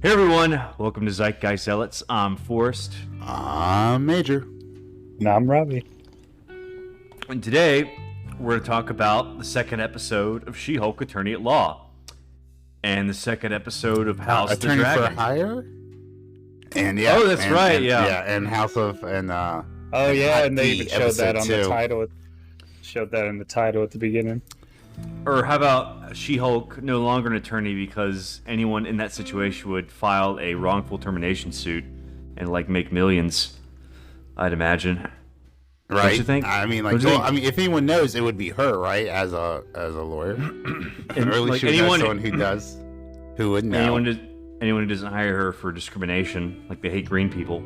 Hey everyone, welcome to Zealots. I'm Forrest, I'm Major. No, I'm Robbie. and today we're going to talk about the second episode of She-Hulk Attorney at Law, and the second episode of House of the Attorney Dragon. for Hire. And Oh, that's right, yeah. and House of Oh yeah, and they even showed that on the title. Showed that in the title at the beginning. Or how about She-Hulk no longer an attorney because anyone in that situation would file a wrongful termination suit and make millions, I'd imagine. Right. Don't you think? I mean, if anyone knows, it would be her, right? As a lawyer. And, or at least anyone someone who would know. Anyone who doesn't hire her for discrimination, like they hate green people.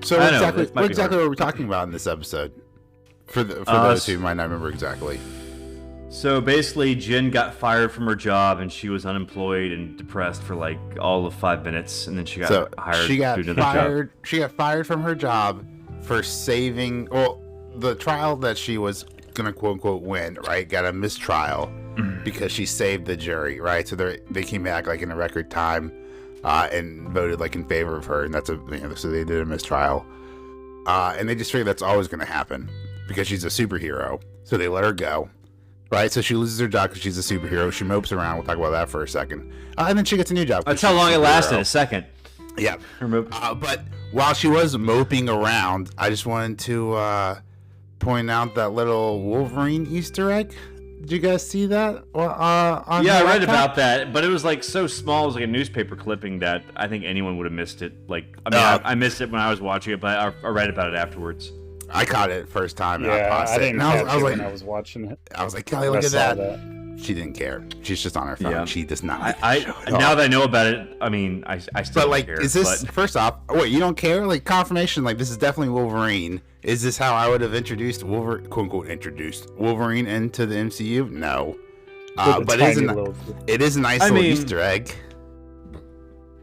So what exactly are we talking about in this episode? For those who might not remember exactly. So basically, Jen got fired from her job, and she was unemployed and depressed for all of 5 minutes, and then she got hired. She got to do another fired. job. She got fired from her job for saving. Well, the trial that she was gonna quote unquote win, right? Got a mistrial because she saved the jury, right? So they came back in a record time and voted in favor of her, and so they did a mistrial, and they just figured that's always gonna happen because she's a superhero. So they let her go. Right, so she loses her job because she's a superhero. She mopes around. We'll talk about that for a second. And then she gets a new job. That's how long it lasted, a second. Yeah. But while she was moping around, I just wanted to point out that little Wolverine Easter egg. Did you guys see that? I read about that, but it was so small. It was like a newspaper clipping that I think anyone would have missed it. I missed it when I was watching it, but I read about it afterwards. I caught it first time. Yeah, I didn't catch it when I was watching it. I was like, Kelly, look at that. She didn't care. She's just on her phone. Yeah. She does not. Now that I know about it, I still don't care. Is this first off? Wait, you don't care? Confirmation? This is definitely Wolverine. Is this how I would have introduced Wolverine, quote unquote, introduced Wolverine into the MCU? No. But it is a nice little Easter egg.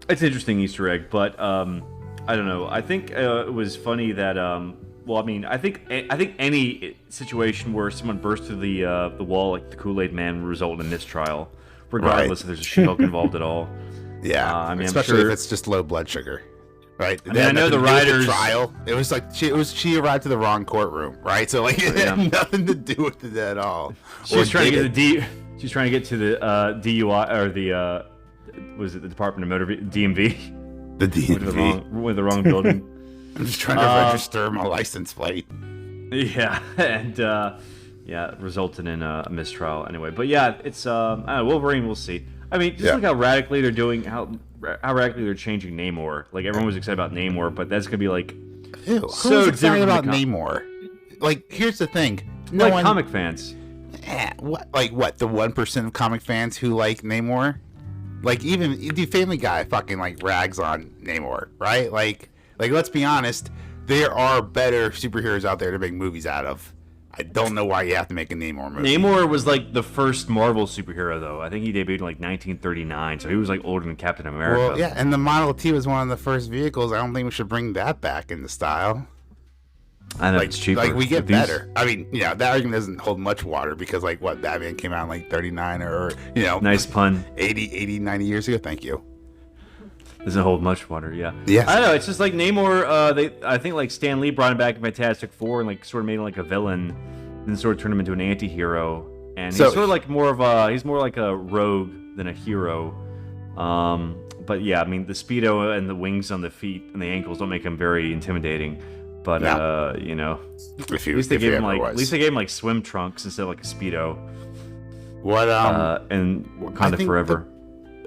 It's an interesting Easter egg, but I don't know. I think it was funny that. I think any situation where someone bursts through the wall like the Kool-Aid Man would result in a mistrial, regardless if there's a She-Hulk involved at all. Yeah, especially if it's just low blood sugar, right? I know the writers. Trial. It was she arrived to the wrong courtroom, right? So it had nothing to do with it at all. She's trying to get She's trying to get to the DUI or the was it the Department of Motor DMV? The DMV with the wrong building. I'm just trying to register my license plate. Yeah, and resulted in a mistrial anyway. But yeah, it's Wolverine. We'll see. Look how radically they're doing, how radically they're changing Namor. Everyone was excited about Namor, but that's gonna be Ew, who's excited about Namor? Here's the thing. Comic fans. What? The 1% of comic fans who like Namor? Even the Family Guy fucking rags on Namor, right? Let's be honest, there are better superheroes out there to make movies out of. I don't know why you have to make a Namor movie. Namor was the first Marvel superhero, though. I think he debuted in 1939, so he was older than Captain America. Well, yeah, and the Model T was one of the first vehicles. I don't think we should bring that back into style. I know it's cheaper. We get better. That argument doesn't hold much water because Batman came out in 39 or Nice pun. 80, 90 years ago. Thank you. Doesn't hold much water, yeah. Yes. I don't know, it's just Namor, I think Stan Lee brought him back in Fantastic Four and sort of made him a villain, then sort of turned him into an anti-hero. And he's sort of he's more like a rogue than a hero. But yeah, the Speedo and the wings on the feet and the ankles don't make him very intimidating. But at least they gave him swim trunks instead of a Speedo. What and Wakanda Forever.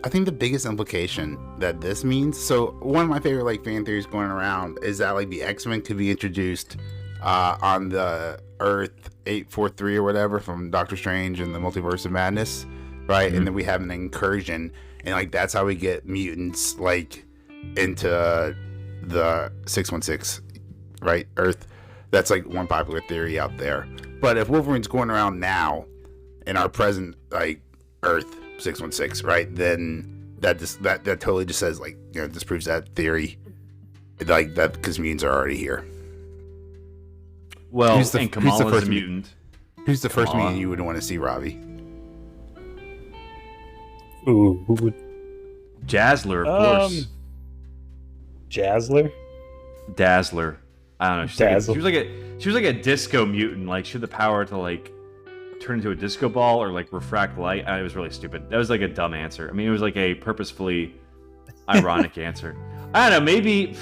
I think the biggest implication that this means, so one of my favorite fan theories going around is that the X-Men could be introduced on the Earth 843 or whatever from Doctor Strange and the Multiverse of Madness, right? Mm-hmm. And then we have an incursion, and that's how we get mutants into the 616, right? Earth. That's one popular theory out there. But if Wolverine's going around now in our present Earth 616, right? Then that totally just says disproves that theory, that because mutants are already here. Well, and Kamala's a mutant. Who's the first mutant you would want to see, Robbie? Ooh, who would? Jazzler, of course. Jazzler. Dazzler. I don't know. She was like a disco mutant. Like she had the power to like turn into a disco ball or like refract light. It was really stupid. That was like a dumb answer. I mean, it was like a purposefully ironic answer. I don't know. Maybe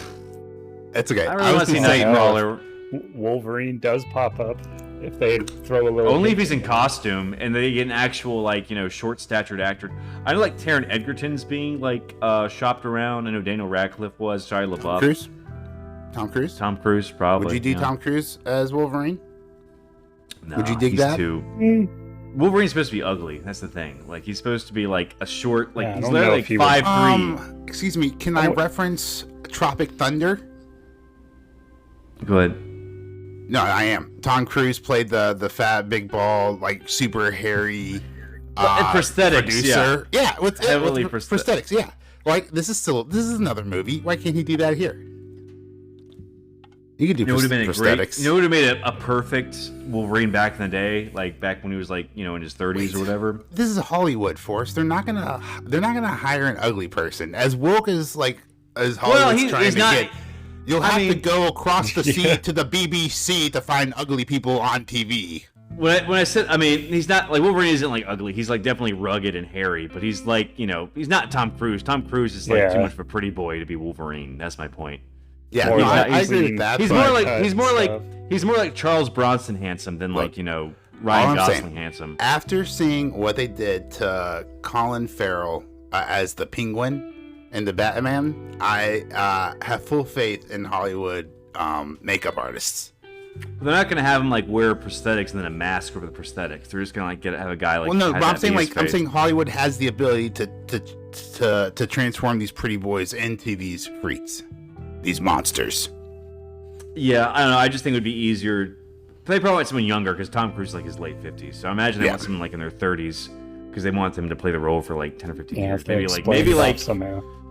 it's okay. I really want to see Nightcrawler. Wolverine does pop up if they throw a little. Only if he's in costume and they get an actual like short-statured actor. I know like Taron Egerton's being like shopped around. I know Daniel Radcliffe was. Shia LaBeouf. Tom Cruise, probably. Would you do Tom Cruise as Wolverine? No, would you dig that? Wolverine's supposed to be ugly. That's the thing. Like he's supposed to be like a short, like he's literally like 5'3". Excuse me, can I reference Tropic Thunder? Go ahead. No, I am. Tom Cruise played the fat, big ball, like super hairy prosthetics producer. Yeah, with prosthetics. Yeah, like this is another movie. Why can't he do that here? You could do prosthetics. You know what would have made a perfect Wolverine back in the day, like back when he was like in his 30s or whatever. This is Hollywood, Forrest. They're not gonna hire an ugly person as woke as Hollywood's trying to get. You'll have to go across the sea to the BBC to find ugly people on TV. When I said, I mean, he's not like Wolverine isn't like ugly. He's like definitely rugged and hairy, but he's like he's not Tom Cruise. Tom Cruise is like too much of a pretty boy to be Wolverine. That's my point. Yeah, I agree with that. He's more like Charles Bronson handsome than like Ryan Gosling handsome. After seeing what they did to Colin Farrell as the Penguin in the Batman, I have full faith in Hollywood makeup artists. They're not gonna have him like wear prosthetics and then a mask over the prosthetics. They're just gonna like have a guy like. Well, no, but I'm saying Hollywood has the ability to transform these pretty boys into these freaks. These monsters. Yeah, I don't know. I just think it would be easier. They probably want someone younger because Tom Cruise is like his late 50s. So I imagine they want someone like in their 30s because they want them to play the role for like 10 or 15 years.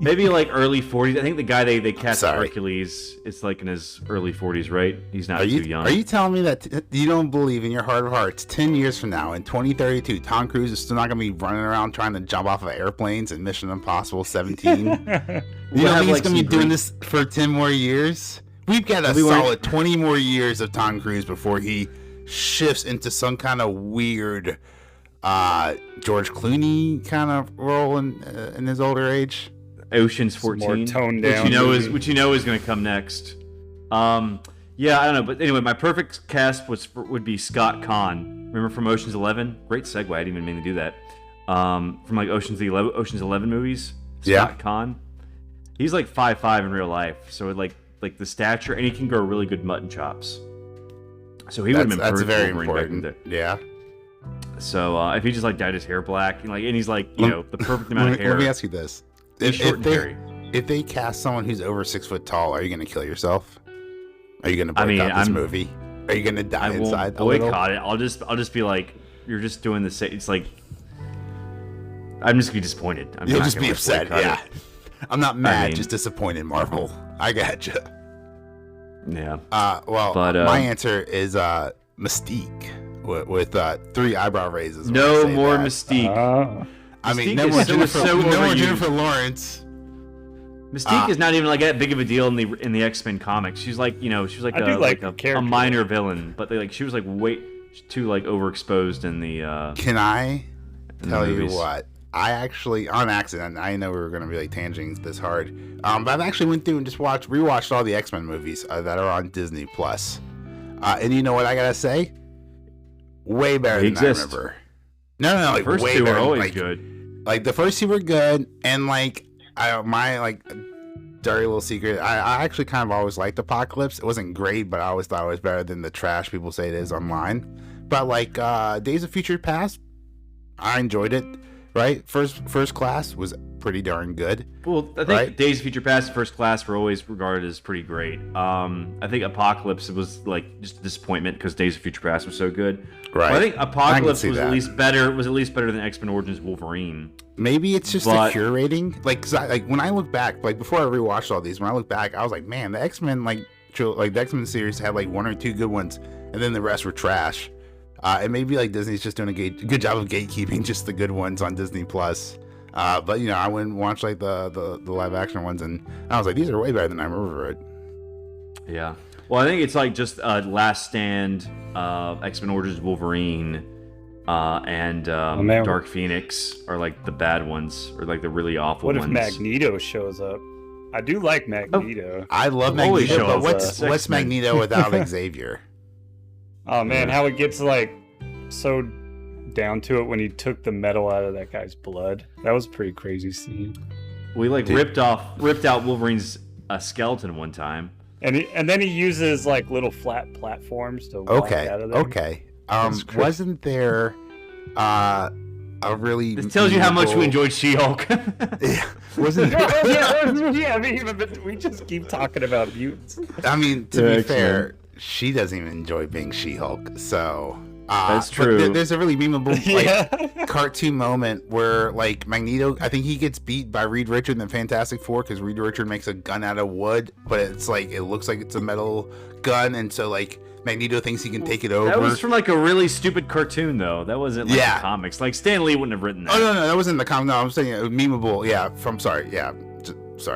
Maybe like early 40s. I think the guy they cast Hercules is like in his early 40s, right? He's not too young. Are you telling me that you don't believe in your heart of hearts 10 years from now in 2032 Tom Cruise is still not going to be running around trying to jump off of airplanes in Mission Impossible 17? You know he's going to be doing this for 10 more years? We've got a solid 20 more years of Tom Cruise before he shifts into some kind of weird George Clooney kind of role in his older age. Ocean's 14, more toned down, which is going to come next. Yeah, I don't know, but anyway, my perfect cast would be Scott Conn. Remember from Ocean's 11? Great segue. I didn't even mean to do that. From like Ocean's 11 movies. Scott Conn. He's like 5'5" in real life, so like the stature, and he can grow really good mutton chops. So he would have been perfect. That's very important. Yeah. So if he just like dyed his hair black, and he's like the perfect amount of hair. Let me ask you this: if they cast someone who's over 6 foot tall, are you going to kill yourself? Are you going to boycott this movie? Are you going to die inside? I won't boycott it. I'll just be like, you're just doing the same. It's like I'm just gonna be disappointed. You'll just be upset. Yeah. I'm not mad, just disappointed, Marvel. I gotcha. Yeah. My answer is Mystique with 3 eyebrow raises. No more Mystique. I mean, no more Jennifer Lawrence. Mystique is not even like that big of a deal in the X-Men comics. She's like, a minor villain, but she was like way too like overexposed in the. Can I tell you what? I actually, on accident, I know we were going to be like tangenting this hard, but I've actually went through and just rewatched all the X-Men movies that are on Disney Plus, and you know what I gotta say? Way better than I remember. No, like first way two better. Were always good. Like the first 2 were good, and like my like dirty little secret, I actually kind of always liked Apocalypse. It wasn't great, but I always thought it was better than the trash people say it is online. But like Days of Future Past, I enjoyed it. Right, first class was pretty darn good. Well, I think Days of Future Past and First Class were always regarded as pretty great. I think Apocalypse was like just a disappointment because Days of Future Past was so good. Right. But I think Apocalypse was at least better. Was at least better than X-Men Origins Wolverine. Maybe it's just the cure rating. Like when I look back, like before I rewatched all these, when I look back, I was like, man, the X-Men the X-Men series had like 1 or 2 good ones, and then the rest were trash. And maybe like Disney's just doing a good job of gatekeeping just the good ones on Disney Plus. But I went and watched like the live action ones, and I was like, these are way better than I remember it. Yeah. Well, I think it's like just Last Stand, X-Men Origins Wolverine, and Dark Phoenix are like the bad ones, or like the really awful ones. What if Magneto shows up? I do like Magneto. I love Magneto, but what's Magneto without Xavier? Oh man, how it gets like so down to it when he took the metal out of that guy's blood. That was a pretty crazy scene. We ripped out Wolverine's skeleton one time. And then he uses like little flat platforms to walk out of there. Okay. Wasn't there a really... This tells you how much we enjoyed She-Hulk. Yeah. Wasn't there... yeah, we just keep talking about mutants. I mean, to be fair, she doesn't even enjoy being She-Hulk, so... That's true. There's a really memeable cartoon moment where like Magneto, I think he gets beat by Reed Richards in the Fantastic Four because Reed Richards makes a gun out of wood, but it looks like it's a metal gun, and so like Magneto thinks he can take it over. That was from like a really stupid cartoon though. That wasn't like the comics. Like Stan Lee wouldn't have written that. Oh no, that wasn't the comic. No, I'm saying it was memeable. Yeah,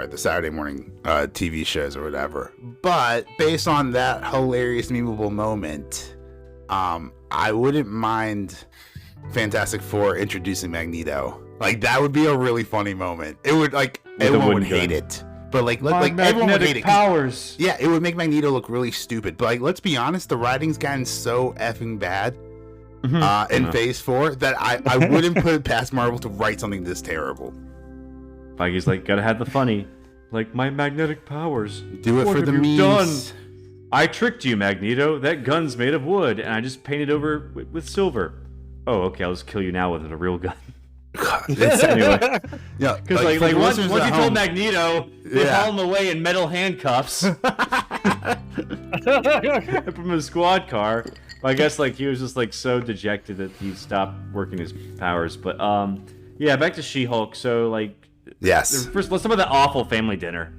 the Saturday morning TV shows or whatever. But based on that hilarious memeable moment, I wouldn't mind Fantastic Four introducing Magneto. Like that would be a really funny moment. It would everyone would hate it, but everyone would hate it. Powers. Yeah, it would make Magneto look really stupid. But let's be honest, the writing's gotten so effing bad in Phase 4 that I wouldn't put it past Marvel to write something this terrible. He's gotta have the funny, my magnetic powers. Do it for the memes. I tricked you, Magneto. That gun's made of wood, and I just painted over with silver. Oh, okay. I'll just kill you now with a real gun. Anyway, yeah, because once you told Magneto, they haul him away in metal handcuffs. I put him in a squad car. I guess he was just so dejected that he stopped working his powers. But back to She-Hulk. So yes. First, let's talk about that awful family dinner.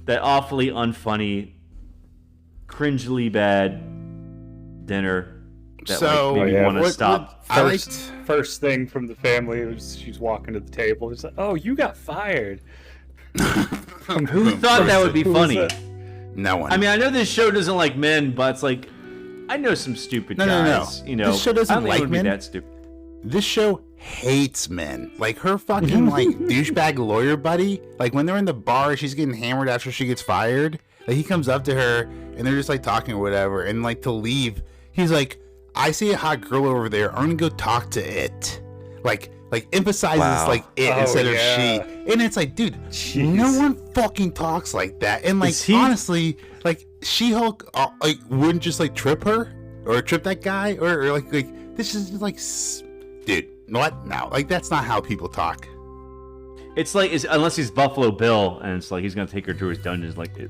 That awfully unfunny, cringely bad dinner that made me want to stop. First thing from the family was she's walking to the table. It's like, oh, you got fired. Who thought that would be funny? No one. I mean, I know this show doesn't like men, but it's I know some stupid guys. No. This show doesn't like men. That stupid. This show hates men. Her fucking douchebag lawyer buddy. When they're in the bar, she's getting hammered after she gets fired. He comes up to her and they're just talking or whatever, and to leave, he's like, I see a hot girl over there, I'm gonna go talk to it. Emphasizes it instead of she. And it's dude, jeez. No one fucking talks like that. And honestly, She-Hulk wouldn't just trip her or trip that guy or this is just dude, what? No, that's not how people talk. It's unless he's Buffalo Bill, and it's he's gonna take her to his dungeons, and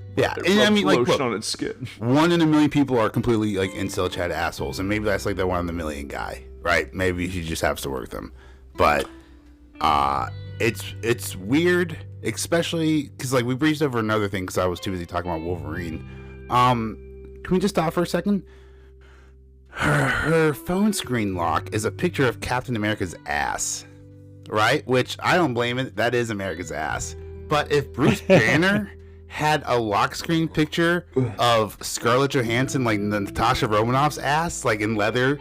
I mean, lotion on its skin. 1 in a million people are completely incel chat assholes, and maybe that's the 1 in a million guy, right? Maybe he just has to work them, but it's weird, especially because we breezed over another thing because I was too busy talking about Wolverine. Can we just stop for a second? Her phone screen lock is a picture of Captain America's ass. Right? Which I don't blame it. That is America's ass. But if Bruce Banner had a lock screen picture of Scarlett Johansson, the Natasha Romanoff's ass, in leather,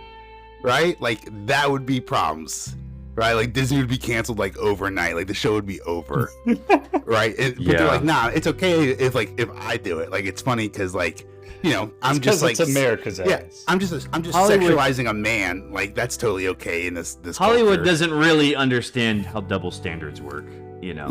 right? That would be problems. Right? Disney would be canceled overnight. The show would be over. Right? But they're nah, it's okay if I do it. It's funny because I'm just it's America's ass. Yeah, I'm just sexualizing a man. that's totally okay in this Hollywood culture. Doesn't really understand how double standards work. But you know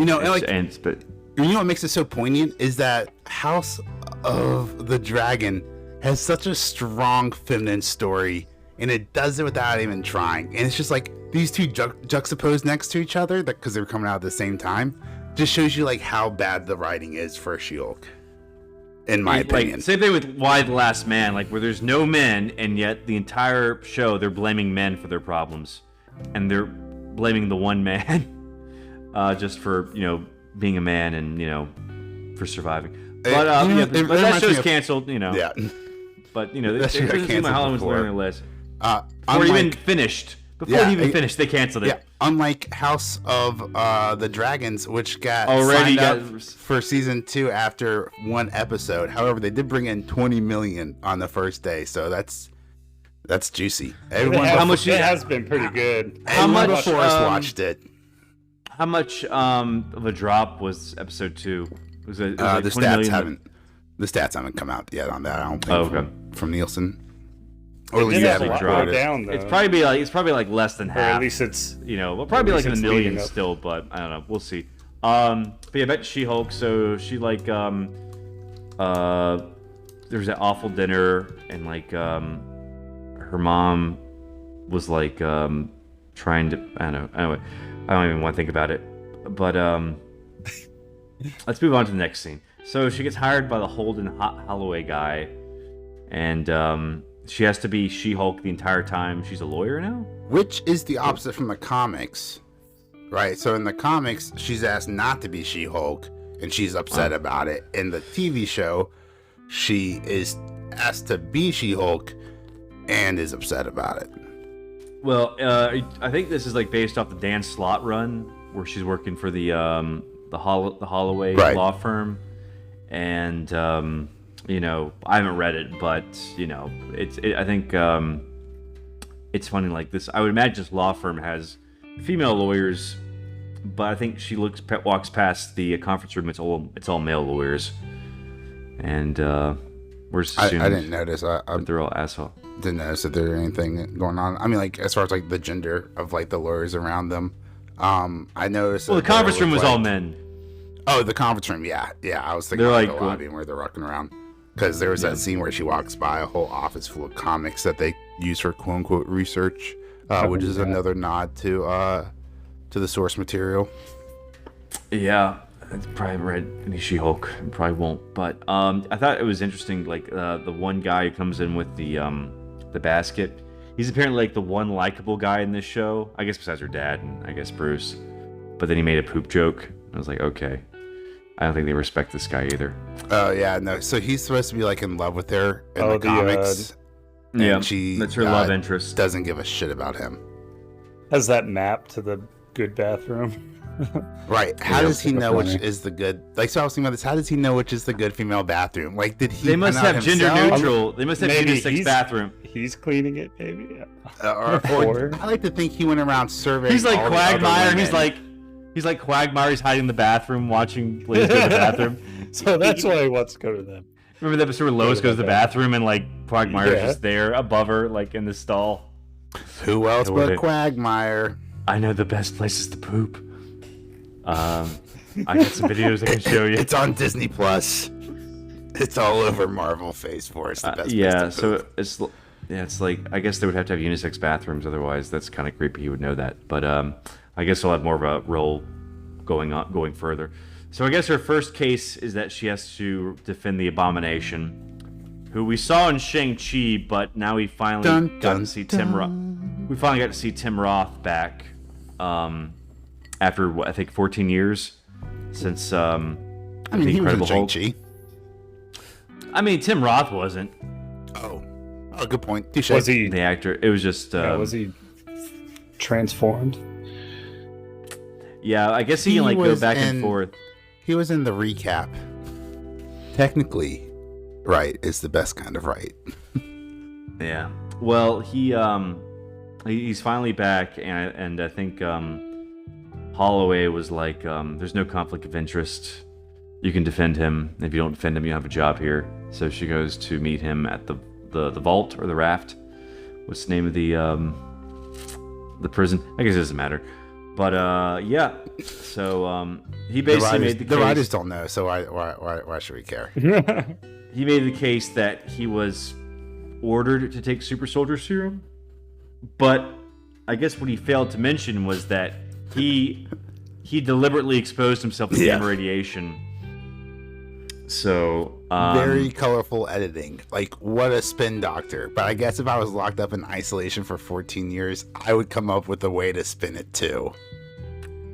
what makes it so poignant is that House of the Dragon has such a strong feminine story, and it does it without even trying. And it's just these two juxtaposed next to each other because they're coming out at the same time. Just shows you how bad the writing is for Shulk. In my opinion. Same thing with Why the Last Man, where there's no men, and yet the entire show they're blaming men for their problems, and they're blaming the one man just for being a man and for surviving. But that show's canceled. Yeah. But they're my Hollywood's learning their lesson. Or even finished. Before it even finished, they canceled it. Yeah, unlike House of the Dragons, which got already signed up for season 2 after 1 episode. However, they did bring in $20 million on the first day, so that's juicy. Everyone it has been pretty good. How much before us watched it? How much of a drop was episode 2? Was it the stats haven't come out yet on that. I don't think from Nielsen. Or at least it haven't dropped down. Though. It's probably like less than half. Or at least it's probably like in the millions still, but I don't know. We'll see. But yeah, I bet She-Hulk. So she there was that awful dinner, and like her mom was like trying to. I don't know. Anyway, I don't even want to think about it. But let's move on to the next scene. So she gets hired by the Holden Holloway guy, and she has to be She-Hulk the entire time. She's a lawyer now? Which is the opposite from the comics, right? So in the comics, she's asked not to be She-Hulk, and she's upset about it. In the TV show, she is asked to be She-Hulk and is upset about it. Well, I think this is like based off the Dan Slott run, where she's working for the Holloway law firm, and I haven't read it, but I think it's funny like this. I would imagine this law firm has female lawyers, but I think she walks past the conference room. It's all male lawyers, and we're just assuming I didn't notice. They're all asshole. Didn't notice that there's anything going on. I mean, like as far as like the gender of like the lawyers around them, I noticed. Well, the conference room was all men. Oh, the conference room, yeah. I was thinking like the lobby where they're rocking around. Because there was that scene where she walks by a whole office full of comics that they use for quote unquote research, which is another nod to the source material. Yeah, I probably haven't read any She-Hulk. Probably won't. But I thought it was interesting. Like the one guy who comes in with the basket. He's apparently like the one likable guy in this show. I guess besides her dad and I guess Bruce. But then he made a poop joke. I was like, okay. I don't think they respect this guy either. Oh, yeah, no. So he's supposed to be, like, in love with her in the comics. Yeah, that's her love interest. Doesn't give a shit about him. Has that map to the good bathroom? Right. How does he know which is the good... Like, so I was thinking about this. How does he know which is the good female bathroom? Like, did he... They must have gender neutral. They must have unisex bathroom. He's cleaning it, maybe? Yeah. Or I like to think he went around surveying. He's like Quagmire. He's like Quagmire. He's hiding in the bathroom, watching ladies go to the bathroom. So that's why he wants to go to them. Remember the episode where Lois goes to the bathroom and like Quagmire's just there above her, like in the stall. Who else but Quagmire? I know the best places to poop. I got some videos I can show you. It's on Disney Plus. It's all over Marvel Phase 4. It's the best. Yeah, so it's like I guess they would have to have unisex bathrooms, otherwise that's kind of creepy. He would know that, but I guess he'll have more of a role going further. So I guess her first case is that she has to defend the Abomination, who we saw in Shang-Chi, but now we finally got to see Tim Roth. We finally got to see Tim Roth back after what, I think 14 years since he was in Shang-Chi. I mean, Tim Roth wasn't. Oh, good point. Touché. Was he the actor? It was just. Was he transformed? Yeah, I guess he can like go back and forth. He was in the recap. Technically, right is the best kind of right. Yeah. Well, he's finally back, and I think Holloway was like, "There's no conflict of interest. You can defend him. If you don't defend him, you have a job here." So she goes to meet him at the vault or the raft. What's the name of the prison? I guess it doesn't matter. But yeah, so he basically made the case. The writers don't know, so why should we care? He made the case that he was ordered to take super soldier serum, but I guess what he failed to mention was that he deliberately exposed himself to gamma radiation. So very colorful editing. Like, what a spin doctor. But I guess if I was locked up in isolation for 14 years, I would come up with a way to spin it too.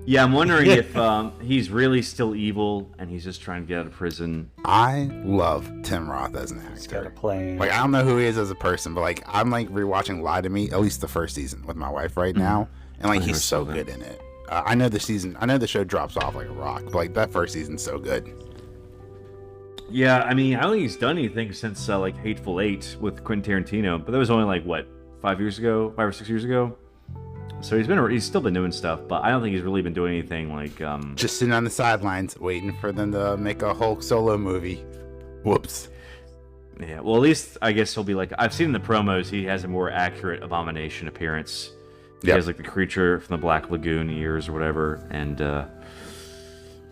Yeah, I'm wondering if he's really still evil and he's just trying to get out of prison. I love Tim Roth as an actor. He's got a plan. Like, I don't know who he is as a person, but like I'm like rewatching Lie to Me, at least the first season with my wife right now, and like he's so good in it. I know the show drops off like a rock, but like that first season's so good. Yeah, I mean, I don't think he's done anything since like Hateful Eight with Quentin Tarantino, but that was only like what 5 or 6 years ago. So he's still been doing stuff, but I don't think he's really been doing anything like just sitting on the sidelines waiting for them to make a Hulk solo movie. Whoops. Yeah, well, at least I guess he'll be like, I've seen in the promos he has a more accurate Abomination appearance. He has like the creature from the Black Lagoon ears or whatever, and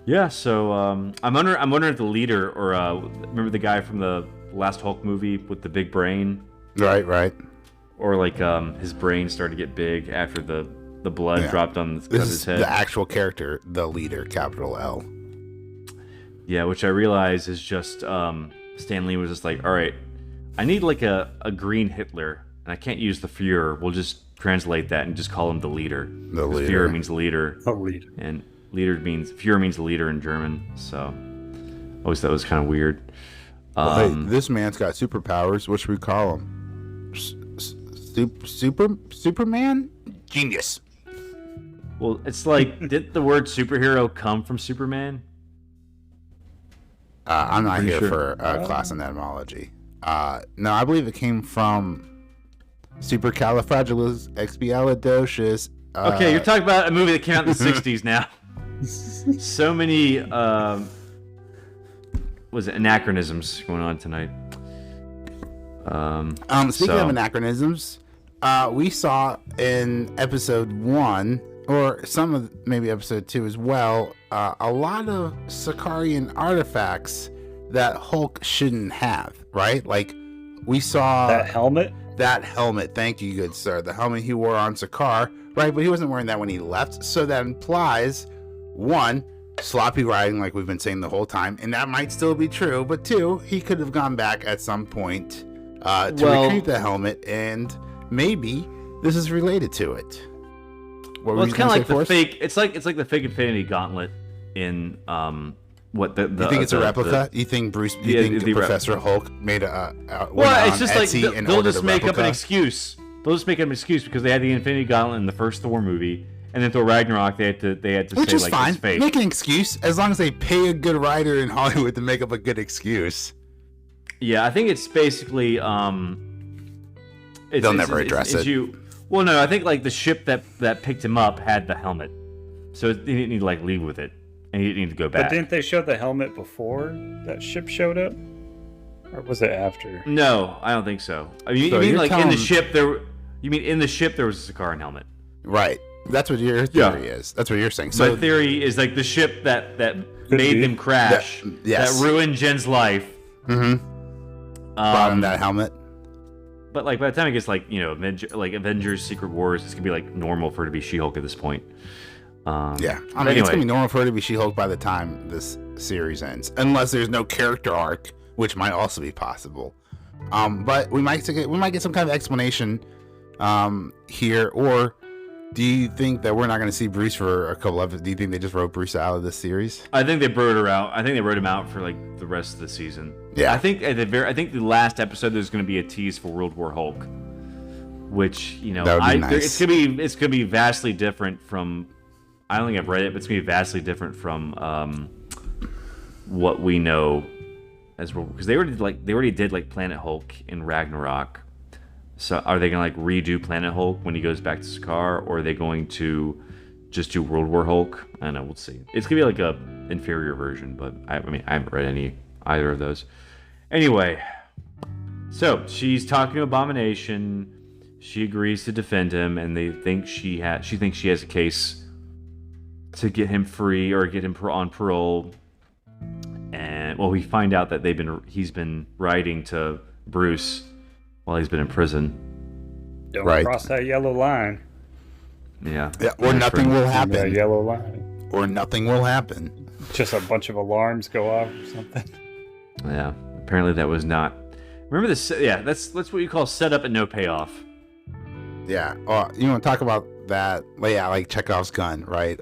yeah. So I'm wondering if the leader or remember the guy from the last Hulk movie with the big brain, right. Or like his brain started to get big after the blood dropped on his head. The actual character, the leader, capital L. Yeah, which I realize is just Stan Lee was just like, all right, I need like a green Hitler, and I can't use the Fuhrer. We'll just translate that and just call him the leader. The leader. Fuhrer means leader. A leader. And Fuhrer means leader in German. So I always thought it was kind of weird. Well, hey, this man's got superpowers. What should we call him? Superman? Genius. Well, it's like, did the word superhero come from Superman? I'm not here for class in etymology. No, I believe it came from supercalifragilisticexpialidocious. Okay, you're talking about a movie that came out in the 60s now. So many anachronisms going on tonight. Speaking of anachronisms, we saw in episode 1, or some of maybe episode 2 as well, a lot of Sicarian artifacts that Hulk shouldn't have, right? Like, we saw that helmet. Thank you, good sir. The helmet he wore on Sakaar, right? But he wasn't wearing that when he left, so that implies, 1, sloppy riding, like we've been saying the whole time, and that might still be true. But 2, he could have gone back at some point to retrieve the helmet, and maybe this is related to it. Well, it's kind of like the fake. It's like the fake Infinity Gauntlet in what the. You think it's a replica? You think Bruce? You think Professor Hulk made a? Well, it's just like they'll just make up an excuse. They'll just make up an excuse because they had the Infinity Gauntlet in the first Thor movie, and then Thor Ragnarok they had to Which say is like fine. It's fake. Make an excuse as long as they pay a good writer in Hollywood to make up a good excuse. Yeah, I think it's basically they'll never address it. Well, no, I think like the ship that picked him up had the helmet, so he didn't need to like leave with it, and he didn't need to go back. But didn't they show the helmet before that ship showed up, or was it after? No, I don't think so. I mean, you mean like in the ship there? You mean in the ship there was a Sakaran helmet? Right. That's what your theory is. That's what you're saying. So my theory is like the ship that made them crash, that ruined Jen's life. Mm-hmm. Brought him that helmet. But like by the time it gets like Avengers Secret Wars, it's gonna be like normal for her to be She-Hulk at this point. Yeah, I mean it's gonna be normal for her to be She-Hulk by the time this series ends, unless there's no character arc, which might also be possible. But we might get some kind of explanation here, or do you think that we're not going to see Bruce for a couple of? Do you think they just wrote Bruce out of this series? I think they wrote her out. I think they wrote him out for like the rest of the season. Yeah. I think the last episode there's going to be a tease for World War Hulk, which that would be nice. It's gonna be vastly different from. I don't think I've read it, but it's gonna be vastly different from what we know as World War, because they already did like Planet Hulk in Ragnarok. So are they going to like redo Planet Hulk when he goes back to Sakaar, or are they going to just do World War Hulk? I don't know, we'll see. It's going to be like a inferior version, but I haven't read either of those. Anyway, so she's talking to Abomination. She agrees to defend him, and she thinks she has a case to get him free or get him on parole. And we find out that he's been writing to Bruce while he's been in prison. Don't cross that yellow line. Yeah. Or nothing will happen. That yellow line. Or nothing will happen. Just a bunch of alarms go off or something. Yeah. Apparently that was not. Remember this? Yeah. That's what you call setup and no payoff. Yeah. You want to talk about that, like Chekhov's gun, right?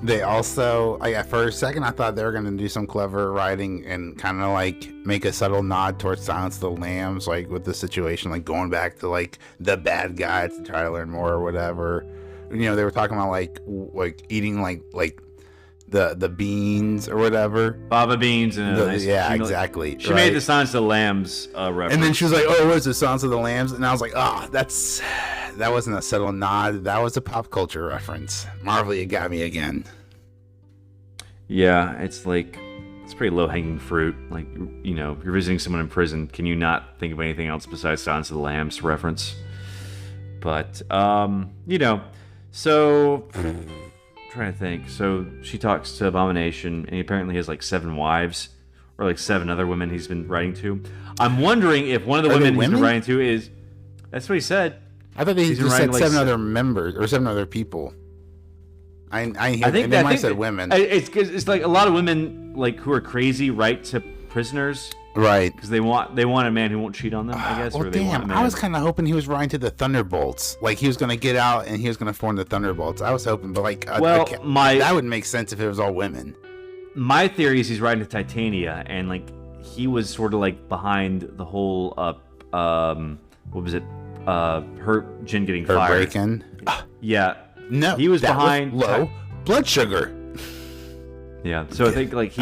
They also, for a second, I thought they were going to do some clever writing and kind of like make a subtle nod towards Silence of the Lambs, like with the situation, like going back to like the bad guy to try to learn more or whatever. You know, they were talking about like eating like the beans or whatever, baba beans, and exactly. She made the Silence of the Lambs reference, and then she was like, "Oh, what's the Silence of the Lambs?" And I was like, "Oh, that wasn't a subtle nod. That was a pop culture reference." Marvel, you got me again. Yeah, it's pretty low hanging fruit. Like, you know, if you're visiting someone in prison, can you not think of anything else besides Silence of the Lambs reference? But you know, so. Trying to think. So she talks to Abomination, and he apparently has like 7 wives, or like 7 other women he's been writing to. I'm wondering if one of the women he's been writing to is. That's what he said. I thought he just said 7 other members or 7 other people. I think they might have said women. It's like a lot of women like who are crazy write to prisoners. Right, because they want a man who won't cheat on them, I guess. Well, I was kind of hoping he was writing to the Thunderbolts, like he was going to get out and he was going to form the Thunderbolts. I was hoping, but like, that would make sense if it was all women. My theory is he's writing to Titania, and like he was sort of like behind the whole what was it? Her Jin getting fired. Break-in. Yeah, no, he was behind low blood sugar. Yeah, so I think like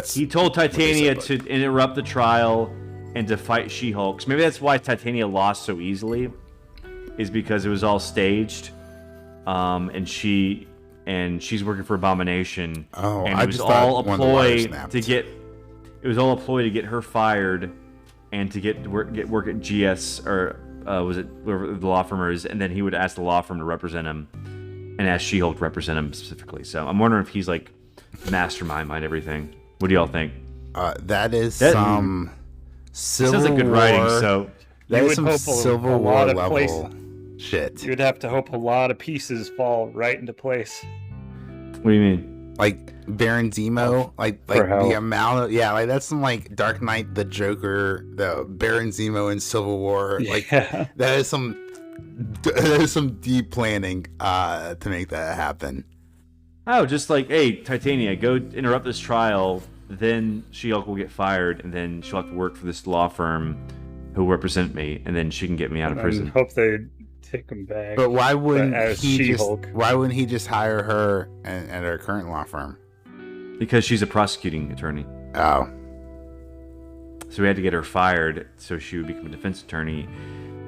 he told Titania to interrupt the trial and to fight She-Hulk. So maybe that's why Titania lost so easily, is because it was all staged, and she's working for Abomination, and it was all a ploy to get her fired, and to get work at GS, or was it whoever the law firm is, and then he would ask the law firm to represent him, and ask She-Hulk to represent him specifically. So I'm wondering if he's like mastermind behind everything. What do y'all think? That some Civil War. Sounds like good writing. So that is some Civil War level shit. You'd have to hope a lot of pieces fall right into place. What do you mean? Like Baron Zemo, like the amount of like that's some like Dark Knight, the Joker, the Baron Zemo in Civil War. Like that is some deep planning to make that happen. Oh, just like, hey, Titania, go interrupt this trial, then She-Hulk will get fired, and then she'll have to work for this law firm who will represent me, and then she can get me out of prison. I hope they take him back. But why wouldn't he just hire her at her current law firm? Because she's a prosecuting attorney. Oh. So we had to get her fired so she would become a defense attorney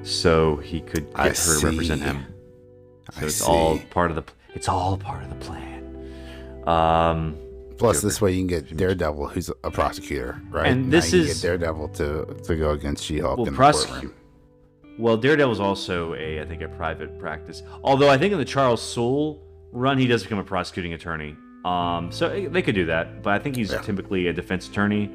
so he could get her to represent him. So it's all part of the plan. Plus, this way you can get Daredevil, who's a prosecutor, right? And this you get Daredevil to go against She-Hulk in the courtroom. Well, Daredevil's also a private practice. Although I think in the Charles Soule run, he does become a prosecuting attorney. So they could do that, but I think he's typically a defense attorney,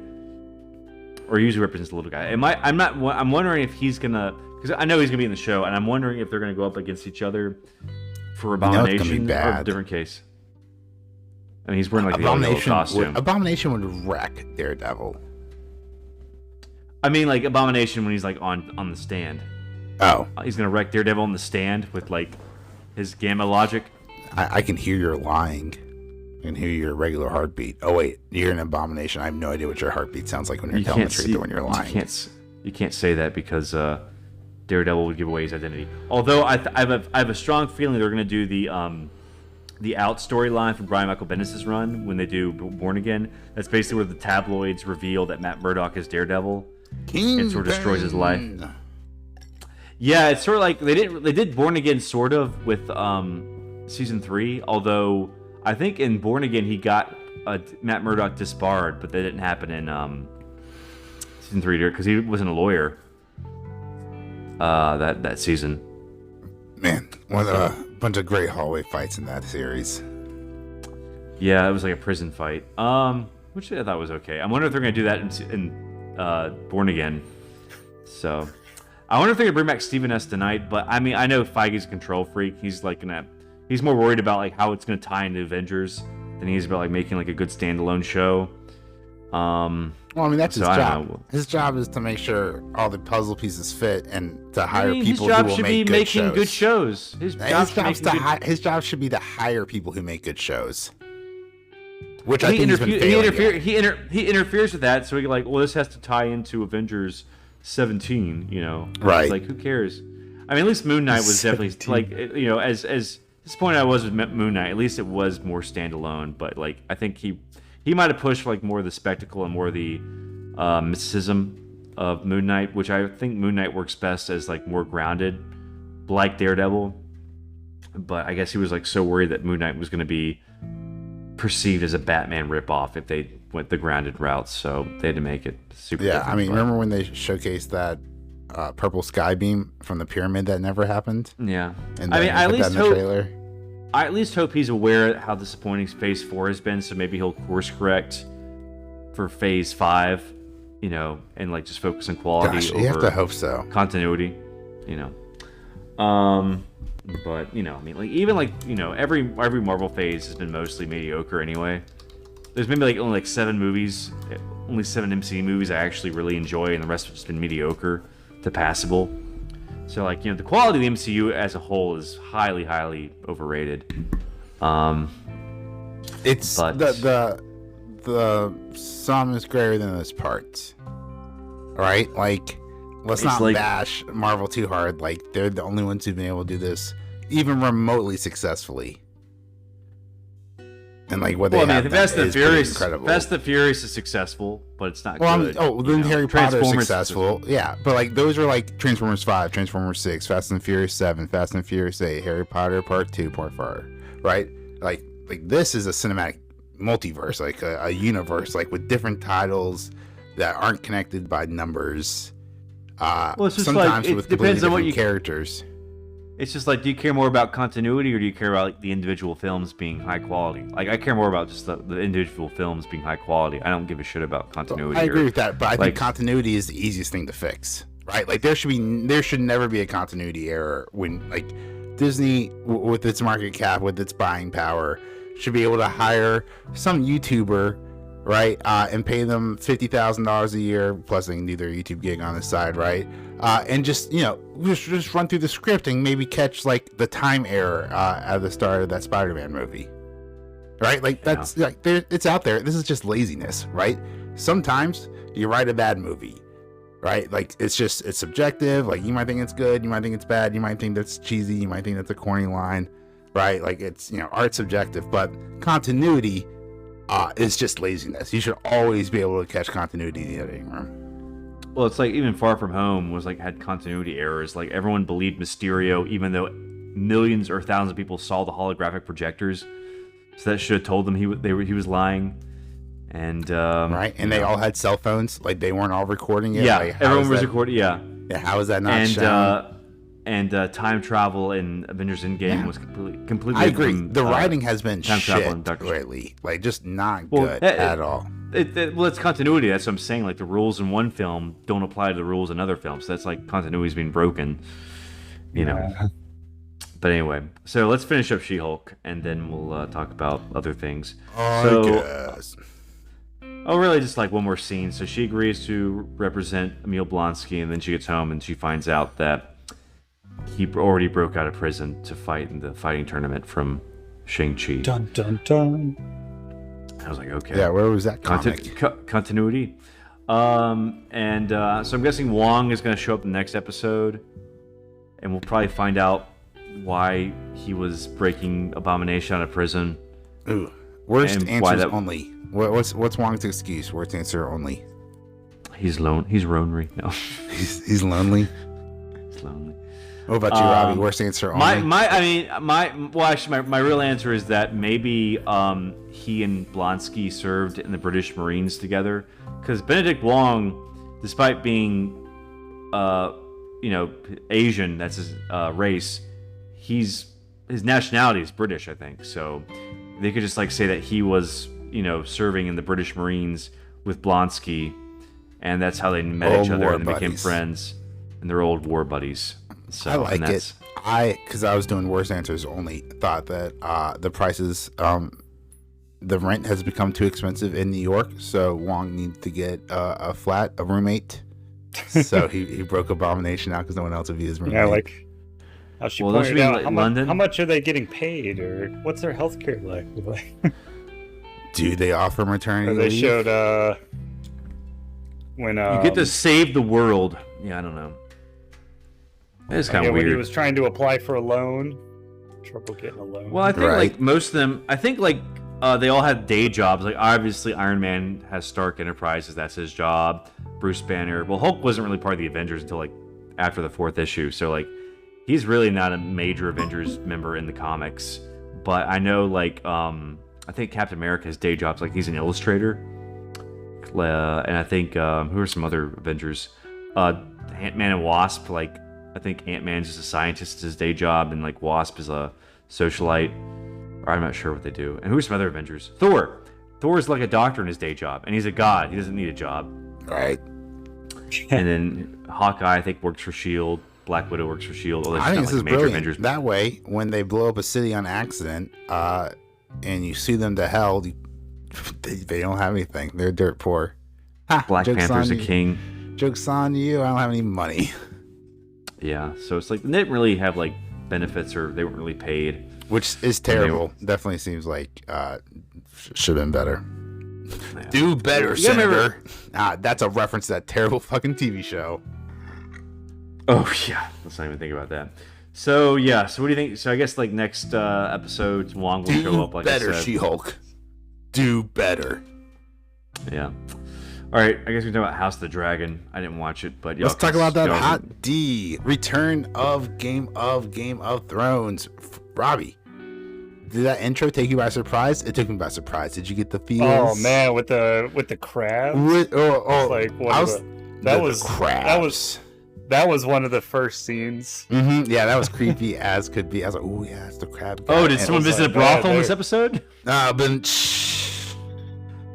or usually represents the little guy. I'm wondering if he's gonna, because I know he's gonna be in the show, and I'm wondering if they're gonna go up against each other for Abomination or a different case. I mean, he's wearing like the old costume. Abomination would wreck Daredevil. I mean, like Abomination when he's like on the stand. Oh, he's gonna wreck Daredevil on the stand with like his gamma logic. I can hear you're lying. I can hear your regular heartbeat. Oh wait, you're an Abomination. I have no idea what your heartbeat sounds like when you're telling the truth or when you're lying. You can't say that because Daredevil would give away his identity. Although I have a strong feeling they're gonna do the Out storyline from Brian Michael Bendis' run when they do Born Again. That's basically where the tabloids reveal that Matt Murdock is Daredevil. And sort of destroys his life. Yeah, it's sort of like they did Born Again sort of with season 3. Although I think in Born Again he got Matt Murdock disbarred, but that didn't happen in season 3 because he wasn't a lawyer. That season. Man, a bunch of great hallway fights in that series. Yeah, it was like a prison fight. Which I thought was okay. I wonder if they're gonna do that in Born Again. So, I wonder if they're gonna bring back Stephen S. tonight. But I mean, I know Feige's a control freak. He's more worried about like how it's gonna tie into Avengers than he is about like making like a good standalone show. Well, I mean, that's So, his I don't job. know. His job is to make sure all the puzzle pieces fit and to hire his people job who will should make be making good shows. shows. His job should be to hire people who make good shows. Which I He, think he's been failing at. he interferes with that, so he like, well, this has to tie into Avengers 17, you know? Right. It's like, who cares? I mean, at least Moon Knight was definitely, like, you know, as disappointed I was with Moon Knight, at least it was more standalone, but, like, I think he might have pushed, like, more of the spectacle and more of the mysticism of Moon Knight, which I think Moon Knight works best as, like, more grounded, like Daredevil, but I guess he was, like, so worried that Moon Knight was going to be perceived as a Batman ripoff if they went the grounded route, so they had to make it super Yeah, different. I mean, remember when they showcased that purple sky beam from the pyramid that never happened? Yeah. And I mean, I at least hope he's aware how disappointing Phase 4 has been, so maybe he'll course correct for Phase 5, you know, and like just focus on quality Gosh, over you have to hope so. continuity, you know. But, you know, I mean, like, even like, you know, every Marvel phase has been mostly mediocre anyway. There's maybe like only like 7 movies, only 7 MCU movies I actually really enjoy, and the rest have just been mediocre to passable. So, like, you know, the quality of the MCU as a whole is highly, highly overrated. It's but the sum is greater than its parts. Right? Like, let's not bash Marvel too hard. Like, they're the only ones who've been able to do this even remotely successfully. And like what they have Fast and Furious, incredible. Fast and Furious is successful, but it's not good. Then Harry Potter is successful. Yeah, but like those are like Transformers 5, Transformers 6, Fast and Furious 7, Fast and Furious 8, Harry Potter Part 2, Part 4, right? Like this is a cinematic multiverse, like a universe, like with different titles that aren't connected by numbers. It's just sometimes like, with it depends on what you characters. It's just like, do you care more about continuity or do you care about like, the individual films being high quality? Like, I care more about just the individual films being high quality. I don't give a shit about continuity. I agree with that, but I think continuity is the easiest thing to fix, right? Like, there should never be a continuity error when, like, Disney, with its market cap, with its buying power, should be able to hire some YouTuber, right, and pay them $50,000 a year, plus they can do their YouTube gig on the side, right? And just, you know, just run through the script and maybe catch like the time error at the start of that Spider-Man movie, right? Like that's like it's out there. This is just laziness, right? Sometimes you write a bad movie, right? Like it's subjective. Like you might think it's good, you might think it's bad, you might think that's cheesy, you might think that's a corny line, right? Like it's, you know, art's subjective, but continuity is just laziness. You should always be able to catch continuity in the editing room. Well, it's like even Far From Home was like had continuity errors. Like everyone believed Mysterio, even though millions or thousands of people saw the holographic projectors. So that should have told them he was lying. And right, and they all had cell phones. Like they weren't all recording it. Yeah, like, everyone was recording. Yeah. How is that not shown? And time travel in Avengers Endgame was completely. I agree. The writing has been shit lately. Like just not good at all. Well, it's continuity. That's what I'm saying. Like the rules in one film don't apply to the rules in another film. So that's like continuity's being broken. You know. But anyway, so let's finish up She-Hulk, and then we'll talk about other things. Really, just like one more scene. So she agrees to represent Emil Blonsky, and then she gets home and she finds out that he already broke out of prison to fight in the fighting tournament from Shang-Chi. Dun dun dun. I was like, okay. Yeah, where was that comic? Continuity. So I'm guessing Wong is going to show up in the next episode, and we'll probably find out why he was breaking Abomination out of prison. Ooh, worst answers only. What's Wong's excuse? Worst answer only. He's lonely. No, he's lonely. He's lonely. What about you, Robbie? Worst answer only. My real answer is that maybe he and Blonsky served in the British Marines together, because Benedict Wong, despite being, Asian, that's his race, his nationality is British, I think. So they could just like say that he was, serving in the British Marines with Blonsky, and that's how they met each other and they became friends, and they're old war buddies. So, I like it. Because I was doing worst answers only, thought that the prices the rent has become too expensive in New York, so Wong needs to get a roommate. So he broke Abomination out because no one else would be his roommate. Yeah, like how she Well, those pointed should be out, in London. how much are they getting paid, or what's their healthcare like? Do they offer maternity Or they leave? showed when You get to save the world. Yeah, I don't know. It's kind of when he weird. was trying to apply for a loan, trouble getting a loan. Well, I think Right. like most of them, I think like they all had day jobs. Like obviously, Iron Man has Stark Enterprises. That's his job. Bruce Banner. Well, Hulk wasn't really part of the Avengers until like after the 4th issue. So like, he's really not a major Avengers member in the comics. But I know like I think Captain America's day jobs, like he's an illustrator. And I think who are some other Avengers? Ant-Man and Wasp. Like I think Ant-Man's just a scientist, is his day job, and like Wasp is a socialite. Or I'm not sure what they do. And who's some other Avengers? Thor. Thor's like a doctor in his day job, and he's a god. He doesn't need a job. Right. And then Hawkeye, I think, works for Shield. Black Widow works for Shield. Although I think she's this not is like a major brilliant. Avengers. That way, when they blow up a city on accident, and you sue them to hell, they don't have anything. They're dirt poor. Ha, Black joke's Panther's on a you. king. Joke's on you. I don't have any money. Yeah, so it's like they didn't really have like benefits, or they weren't really paid. Which is terrible. Definitely seems like should have been better. Yeah. Do better, You gotta remember- Senator. That's a reference to that terrible fucking TV show. Oh yeah, let's not even think about that. So yeah, so what do you think? So I guess like next episode, Wong will show Do up. Like better, I said. She-Hulk. Do better. Yeah. All right, I guess we can talk about House of the Dragon. I didn't watch it, but Let's talk about that y'all- hot D. Return of Game of Thrones. Robbie, did that intro take you by surprise? It took me by surprise. Did you get the feels? Oh man, with the crab. Like one I of was, the- that was crabs. that was one of the first scenes. Mm-hmm. Yeah, that was creepy as could be. I was like, oh yeah, it's the crab. Oh, guy. did And someone it was visit a like, brothel in man, this episode? But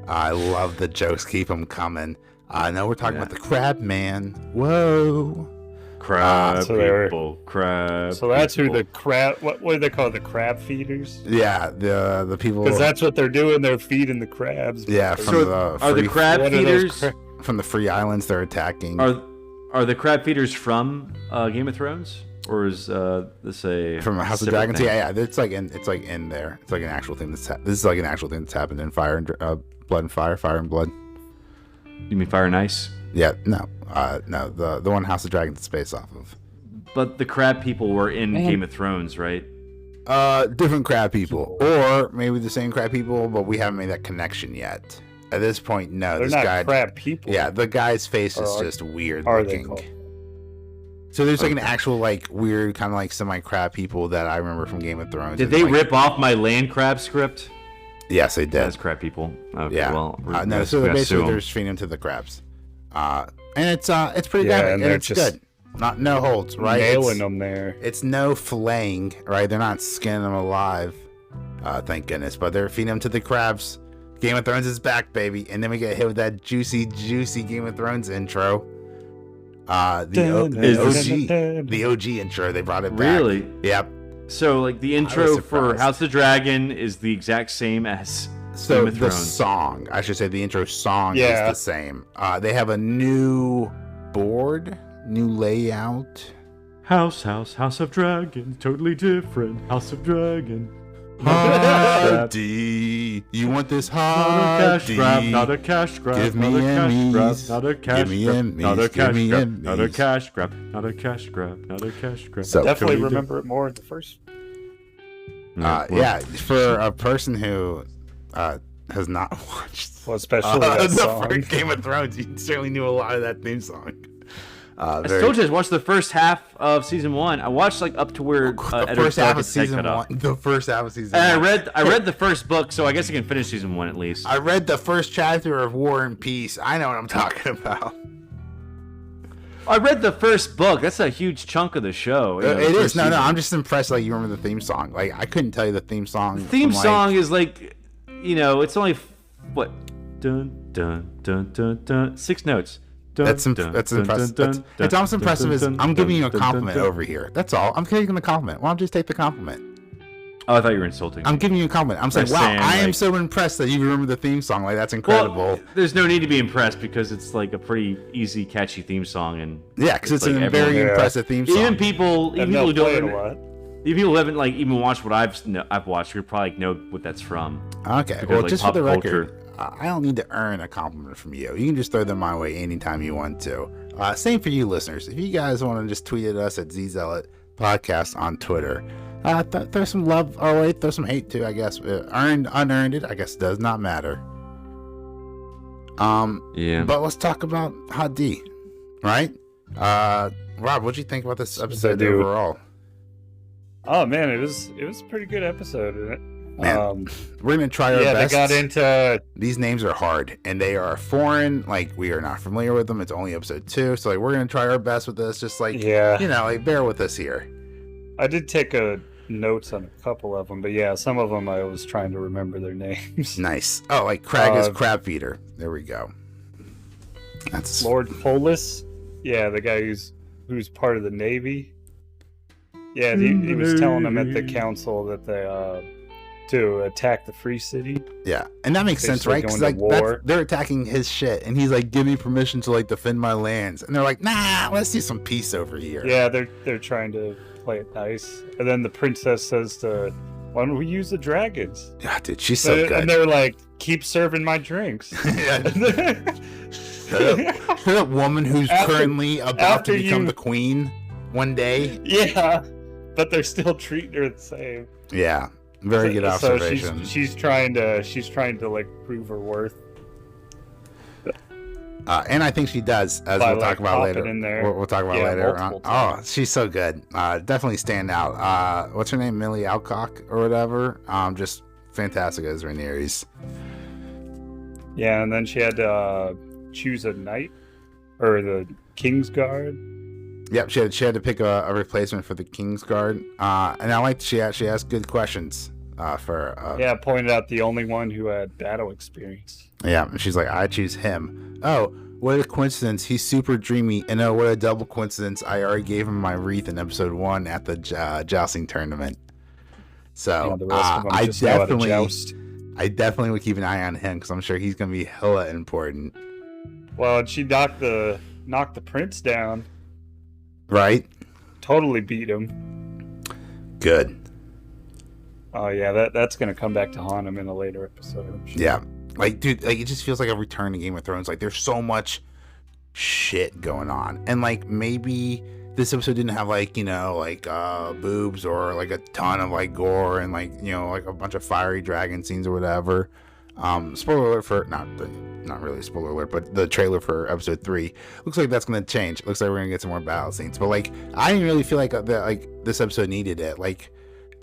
I love the jokes. Keep them coming. No, we're talking about the crab man. Whoa. Crab so they were- people, crab. So that's who people. the crab. What do they call it? The crab feeders? Yeah, the people. Because that's what they're doing. They're feeding the crabs. Yeah, from So the are the free, crab What are those feeders? from the free islands they're attacking. Are the crab feeders from Game of Thrones, or is this a From House of separate Dragons, thing? yeah, it's like in there. It's like an actual thing this is like an actual thing that's happened in Fire and Blood and Fire and Blood. You mean Fire and Ice? Yeah, no, the one House of Dragons is based off of. But the crab people were in Game of Thrones, right? Different crab people, or maybe the same crab people, but we haven't made that connection yet. At this point, no, They're this not guy. crab people. Yeah, the guy's face is Or just weird are they looking. called? So there's like an actual like weird kind of like semi crab people that I remember from Game of Thrones. Did and, they like, rip off my land crab script? Yes, they did. As crab people. Okay, Yeah. well, No, so we gotta sue basically 'em. they're just feeding them to the crabs, and it's pretty Yeah, good, and and they're it's just good. Not no holds, right? Nailing It's, them there. it's no flaying, right? They're not skinning them alive, thank goodness. But they're feeding them to the crabs. Game of Thrones is back, baby, and then we get hit with that juicy Game of Thrones intro. The OG intro. They brought it back. Really? Yep. So, like, the was intro for surprised. House of the Dragon is the exact same as So Game of the Thrones. song, I should say, the intro song Yeah. is the same. They have a new board, new layout. House of Dragon, totally different. House of Dragon. Hardy, you want this Not a cash hardy? grab, not a cash grab, Give not me a cash Emmys. grab, not a Give cash me grab, Emmys. not a Give cash me grab, not a Emmys. cash grab, not a cash grab, not a cash grab. So- Definitely Totally remember it more at the first. well, Yeah, for a person who has not watched Well, especially that the song. first Game of Thrones, you certainly knew a lot of that theme song. I told you I watched the first half of season 1. I watched like up to where the Eddard first half Stark of gets head season cut off. one. The first half of season And one. I read the first book, so I guess I can finish season 1 at least. I read the first chapter of War and Peace. I know what I'm talking about. I read the first book. That's a huge chunk of the show. You know, It the is. first No, season. I'm just impressed. Like you remember the theme song. Like I couldn't tell you the theme song. The theme from, like- song is like, you know, it's only what, dun dun dun dun dun, 6 notes. Dun, That's dun, that's dun, impressive. dun, That's, dun, it's almost dun, impressive. dun, Is dun, I'm giving you a dun, compliment dun, dun. over here. That's all. I'm taking the compliment. Why don't you just take the compliment? Oh, I thought you were insulting. I'm giving you a compliment. I'm saying, wow, I am so impressed that you remember the theme song. Like, that's incredible. Well, there's no need to be impressed because it's like a pretty easy, catchy theme song, and yeah, because it's like a very impressive theme song. Even people who don't, even people who haven't like even watched what I've watched, you probably know what that's from. Okay, because, well, like, just for the culture. record, I don't need to earn a compliment from you. You can just throw them my way anytime you want to. Same for you, listeners. If you guys want to just tweet at us at Zealot Podcast on Twitter. Throw some love our way, throw some hate too, I guess. Earned, unearned, it, I guess, does not matter. Yeah. But let's talk about Hot D, right? Rob, what'd you think about this episode overall? Oh man, it was a pretty good episode. Man, we're gonna try our best. Yeah, they got into these names are hard and they are foreign. Like, we are not familiar with them. It's only episode 2, so like we're gonna try our best with this. Just like, like bear with us here. I did take notes on a couple of them, but yeah, some of them I was trying to remember their names. Nice. Oh, like Crag is crab feeder. There we go. That's Lord Polis. Yeah, the guy who's part of the Navy. Yeah, he was telling them at the council that they to attack the Free City. Yeah, and that makes sense, right? Because like they're attacking his shit, and he's like, "Give me permission to like defend my lands," and they're like, "Nah, let's do some peace over here." Yeah, they're trying to play it nice, and then the princess says to, "Why don't we use the dragons?" Yeah, dude, she's so good. And they're like, "Keep serving my drinks." Shut up, woman who's currently about to become the queen one day. Yeah, but they're still treating her the same. Yeah. Very good observation. So she's trying to like prove her worth. And I think she does, as we'll talk about later. We'll talk about later. Oh, she's so good. Definitely stand out. What's her name? Millie Alcock or whatever. Just fantastic as Rhaenyra. Yeah, and then she had to choose a knight or the King's Guard. Yep, she had to pick a replacement for the King's Guard. And I liked she actually asked good questions. Pointed out the only one who had battle experience. Yeah, and she's like, I choose him. Oh, what a coincidence. He's super dreamy. And oh, what a double coincidence. I already gave him my wreath in episode 1 at the jousting tournament. So I definitely would keep an eye on him because I'm sure he's going to be hella important. Well, and she knocked the prince down. Right? Totally beat him. Good. Oh yeah, that's gonna come back to haunt him in a later episode. I'm sure. Yeah, like dude, like it just feels like a return to Game of Thrones. Like there's so much shit going on, and like maybe this episode didn't have like boobs or like a ton of like gore and like like a bunch of fiery dragon scenes or whatever. Spoiler alert for not really spoiler alert, but the trailer for episode 3 looks like that's gonna change. It looks like we're gonna get some more battle scenes, but like I didn't really feel like this episode needed it. Like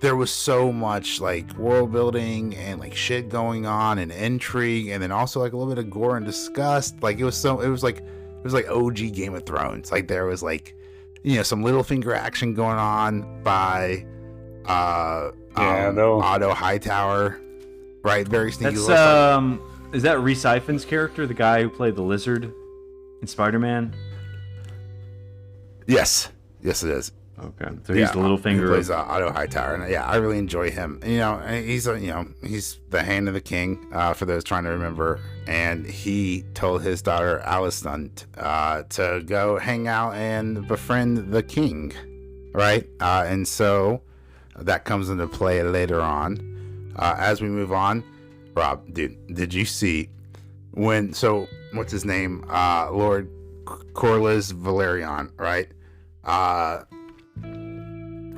there was so much like world building and like shit going on and intrigue, and then also like a little bit of gore and disgust. Like it was like OG Game of Thrones. Like there was like some Littlefinger action going on by Otto Hightower, right? Very sneaky. That's is that Rhys Ifans' character, the guy who played the Lizard in Spider-Man? Yes, it is. Okay, so he's the Littlefinger. He plays Otto Hightower, and I really enjoy him. He's he's the hand of the king for those trying to remember. And he told his daughter Alicent to go hang out and befriend the king, right? And so that comes into play later on. As we move on, Rob, dude, did you see when? So what's his name? Lord Corlys Valerian, right?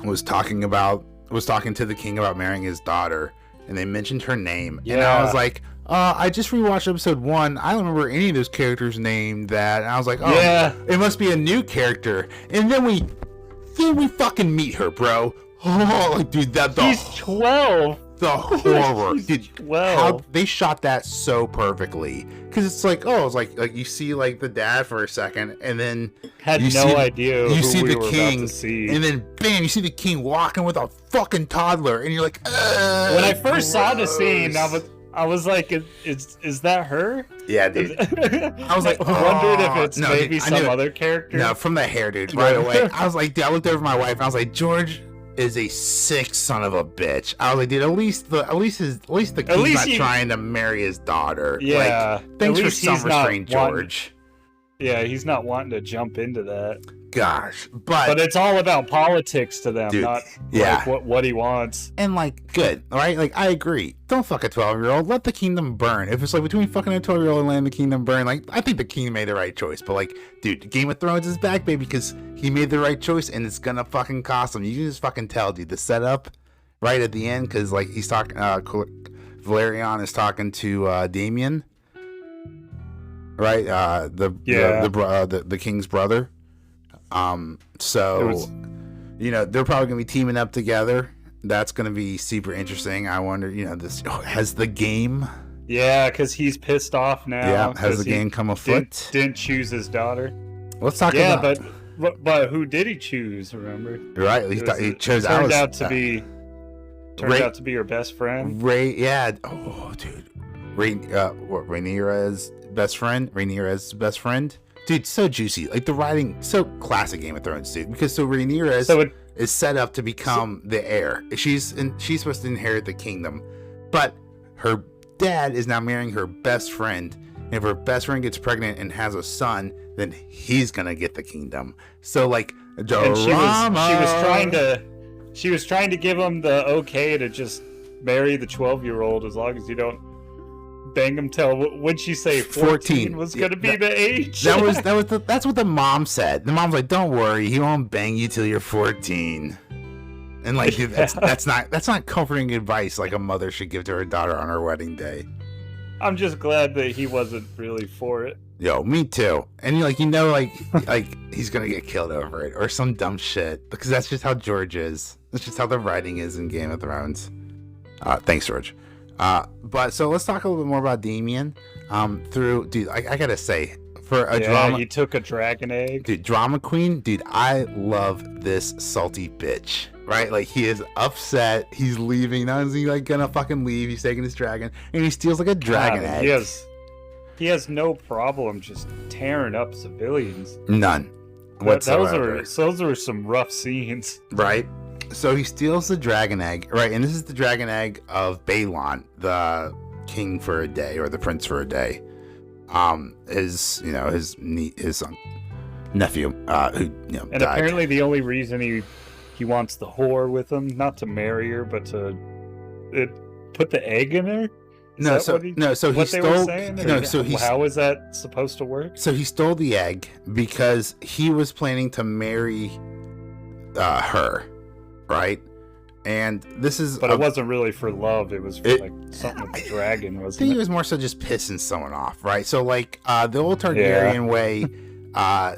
Was talking to the king about marrying his daughter, and they mentioned her name. Yeah. And I was like, I just rewatched episode 1. I don't remember any of those characters named that. And I was like, oh, yeah, it must be a new character. And then we fucking meet her, bro. Oh, like, dude, she's 12. The horror, dude. 12. How they shot that so perfectly. Because it's like, it's like you see like the dad for a second, and then you see the king, and then bam, you see the king walking with a fucking toddler, and you're like, when I first saw the scene, I was like, is that her? Yeah, dude. I was like, wondered if it's maybe some other character. No, from the hair, dude. Right away, I was like, dude, I looked over at my wife, and I was like, George, is a sick son of a bitch. I was like, dude, at least the king's not trying to marry his daughter. Yeah. Like, thanks for some restraint, George. Yeah, he's not wanting to jump into that. Gosh, but it's all about politics to them, dude, not like what he wants. And like, good, all right? Like, I agree. Don't fuck a 12-year-old. Let the kingdom burn. If it's like between fucking a 12-year-old and letting the kingdom burn, like, I think the king made the right choice. But like, dude, Game of Thrones is back, baby, because he made the right choice, and it's gonna fucking cost him. You can just fucking tell, dude. The setup right at the end, because like he's talking, Valerian is talking to Damien, right? The king's brother. So you know, they're probably gonna be teaming up together. That's gonna be super interesting. I wonder, you know, this has the game. Yeah, because he's pissed off now. Yeah, has the game come afoot? Didn't choose his daughter. Let's talk about. Yeah, but who did he choose? Remember? Right, he chose. Turned out to be her best friend. Yeah. Oh, dude. Rhaenyra's best friend. Dude, so juicy. Like, the writing, so classic Game of Thrones, dude. Because Rhaenyra is set up to become the heir. She's supposed to inherit the kingdom, but her dad is now marrying her best friend. And if her best friend gets pregnant and has a son, then he's gonna get the kingdom. So like, drama. She was trying to give him the okay to just marry the 12-year-old as long as you don't bang him till, what'd she say, 14 was gonna be the age? That's what the mom said. The mom's like, don't worry, he won't bang you till you're 14. And like, dude, that's not comforting advice like a mother should give to her daughter on her wedding day. I'm just glad that he wasn't really for it. Yo, me too. And like, you know, like he's gonna get killed over it or some dumb shit, because that's just how George is. That's just how the writing is in Game of Thrones. Thanks, George. But so let's talk a little bit more about Damien. Dude, I gotta say, for a drama, he took a dragon egg. Dude, drama queen. Dude, I love this salty bitch. Right, like, he is upset. He's leaving. Not only is he like gonna fucking leave, he's taking his dragon, and he steals like a dragon egg. He has no problem just tearing up civilians. None whatsoever. Those are some rough scenes. Right. So he steals the dragon egg, right? And this is the dragon egg of Balon, the king for a day, or the prince for a day. His nephew, who and died. Apparently the only reason he wants the whore with him, not to marry her, but to put the egg in her. How is that supposed to work? So he stole the egg because he was planning to marry her. Right, and this is. But it wasn't really for love. It was for something with the dragon. Wasn't it? I think it was more so just pissing someone off, right? So like the old Targaryen way,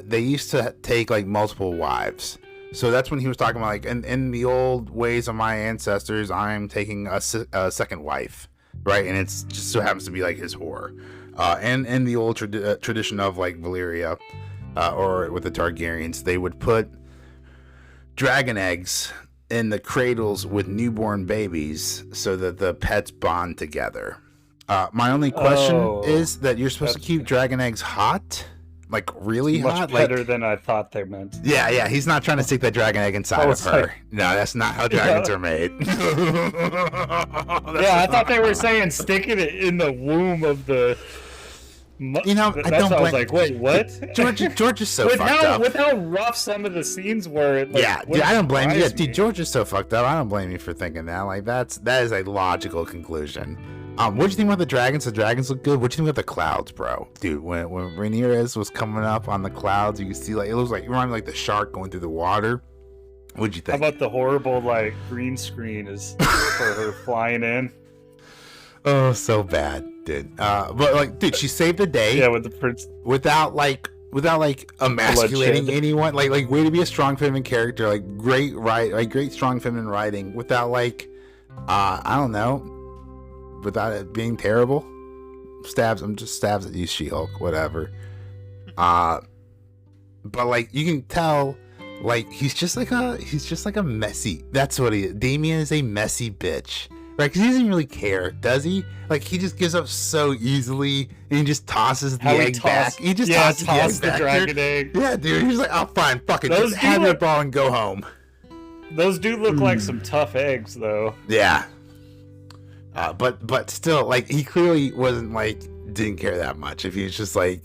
they used to take like multiple wives. So that's when he was talking about like, in the old ways of my ancestors, I'm taking a second wife, right? And it's just so happens to be like his whore. And in the old tradition of like Valyria, or with the Targaryens, they would put dragon eggs in the cradles with newborn babies so that the pets bond together. My only question is that you're supposed to keep dragon eggs hot, like really hot, much better than I thought they meant. Yeah, he's not trying to stick that dragon egg inside of her. No, that's not how dragons are made. I thought they were saying sticking it in the womb of the. You know, I was like, wait, what? George is so fucked up. With how rough some of the scenes were. Dude, I don't blame you. Dude, George is so fucked up. I don't blame you for thinking that. Like, that is a logical conclusion. What'd you think about the dragons? The dragons look good. What'd you think about the clouds, bro? Dude, when Rhaenyra was coming up on the clouds, you could see like it reminded me like the shark going through the water. What'd you think? How about the horrible like green screen is for her flying in? Oh, so bad, dude. But like, dude, she saved the day. Yeah, with the prince. Without emasculating anyone. Like, way to be a strong feminine character. Like, great strong feminine writing. Without like, I don't know, without it being terrible. Stabs at you, She-Hulk, whatever. But like, you can tell, like, he's just like a messy. That's what he is. Damien is a messy bitch. Right, because he doesn't really care, does he? Like, he just gives up so easily, and he just tosses the egg back. He just tosses the dragon egg. Yeah, dude. He's like, oh, fine, fuck it. Just have your ball and go home. Those do look like some tough eggs, though. Yeah. But still, like, he clearly wasn't, like, didn't care that much. If he was just, like,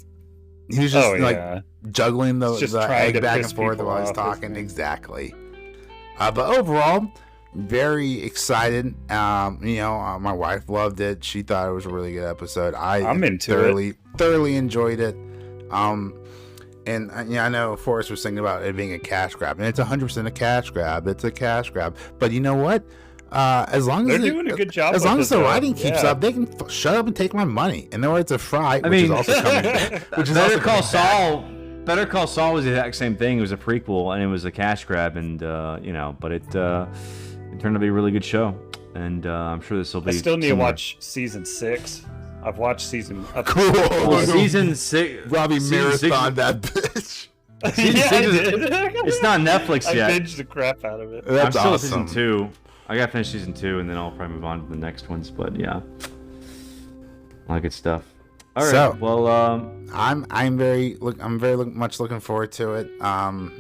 he was just, like, juggling the egg back and forth while he's talking. Exactly. But overall, very excited. My wife loved it. She thought it was a really good episode. I'm into thoroughly enjoyed it. And I know Forrest was thinking about it being a cash grab, and it's 100% a cash grab. It's a cash grab. But you know what? As long as they're doing a good job. As long as the writing keeps up, they can shut up and take my money. In other words, a fry, which is also coming back. Better Call Saul. Better Call Saul was the exact same thing. It was a prequel, and it was a cash grab, and but it turned out to be a really good show. And I'm sure this will be. I still need to watch season 6. I've watched season. Season 6. Robbie marathon that bitch. Season 6 it's not Netflix yet. I binged the crap out of it. That's I'm still awesome. Season 2. I gotta finish season 2, and then I'll probably move on to the next ones. But yeah, a lot of good stuff. All right. So, well, I'm very much looking forward to it. And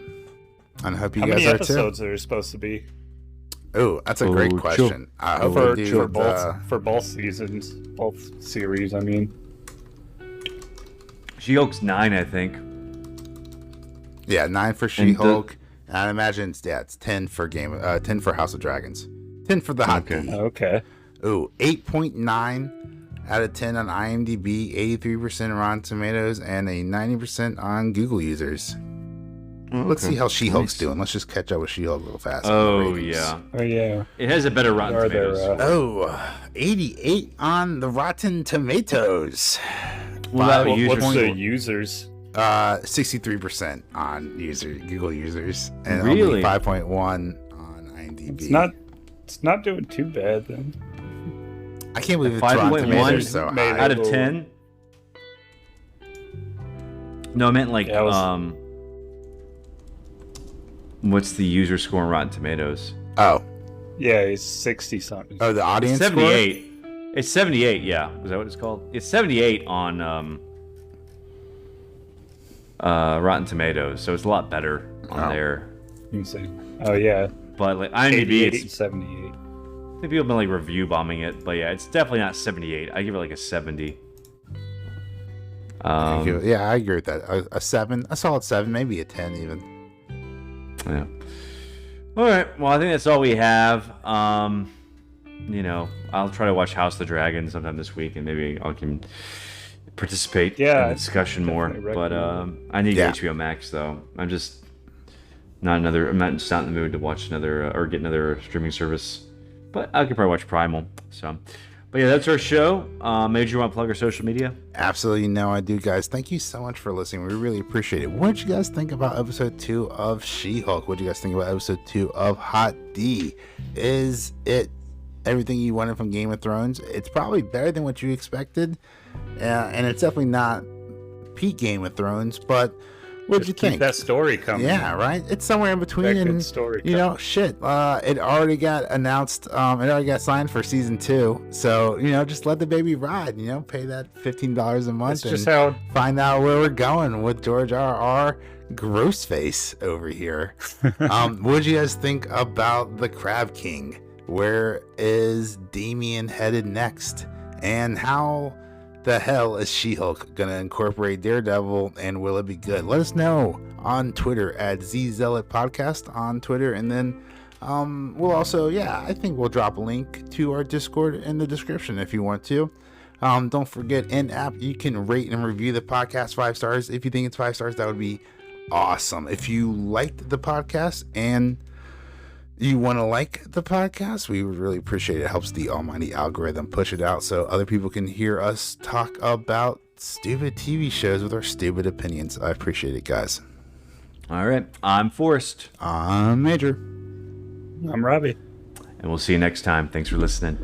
I hope you guys are too. How many episodes are there supposed to be? Oh, that's a great question. For both seasons, both series. I mean, She-Hulk's 9, I think. Yeah, 9 for She-Hulk. And I imagine it's 10 for 10 for House of Dragons, 10 for the Hot D. Okay. Ooh, 8.9 out of 10 on IMDb, 83% on Rotten Tomatoes, and a 90% on Google users. Okay. Let's see how She-Hulk's doing. Let's just catch up with She-Hulk real fast. Oh, yeah. It has a better Rotten Tomatoes. 88 on the Rotten Tomatoes. What's the users? 63% on Google users, and really? only 5.1 on IMDb. It's not doing too bad then. I can't believe it's Rotten Tomatoes so high. Out of 10. No, I meant like what's the user score on Rotten Tomatoes? Oh, yeah, it's 60 something. Oh, the audience 78. Score? It's 78. Yeah, is that what it's called? It's 78 on Rotten Tomatoes, so it's a lot better on there. You can see. Oh yeah, but like IMDb, it's 78. I think people have been like review bombing it, but yeah, it's definitely not 78. I give it like a 70. Yeah, I agree with that. A 7, a solid 7, maybe a 10 even. Yeah. All right. Well, I think that's all we have. I'll try to watch House of the Dragon sometime this week, and maybe I can participate in the discussion more. But I need HBO Max though. I'm just not in the mood to watch another or get another streaming service. But I could probably watch Primal. So, but yeah, that's our show. Maybe you want to plug our social media? Absolutely, no, I do, guys. Thank you so much for listening. We really appreciate it. What did you guys think about episode 2 of She-Hulk? What did you guys think about episode 2 of Hot D? Is it everything you wanted from Game of Thrones? It's probably better than what you expected. And it's definitely not peak Game of Thrones, but what'd you think? Keep that story coming. Yeah, right? It's somewhere in between. That and, story it already got announced. It already got signed for season 2. So, just let the baby ride, pay that $15 a month and find out where we're going with George R.R. Grossface over here. What'd you guys think about the Crab King? Where is Damian headed next? And how the hell is She-Hulk gonna incorporate Daredevil, and will it be good? Let us know on Twitter at Zealot Podcast on Twitter, and then we'll also I think we'll drop a link to our Discord in the description if you want to. Don't forget, in app you can rate and review the podcast 5 stars. If you think it's 5 stars, that would be awesome. If you liked the podcast and you want to like the podcast, we would really appreciate it. It helps the almighty algorithm push it out so other people can hear us talk about stupid TV shows with our stupid opinions. I appreciate it, guys. All right. I'm Forrest. I'm Major. I'm Robbie. And we'll see you next time. Thanks for listening.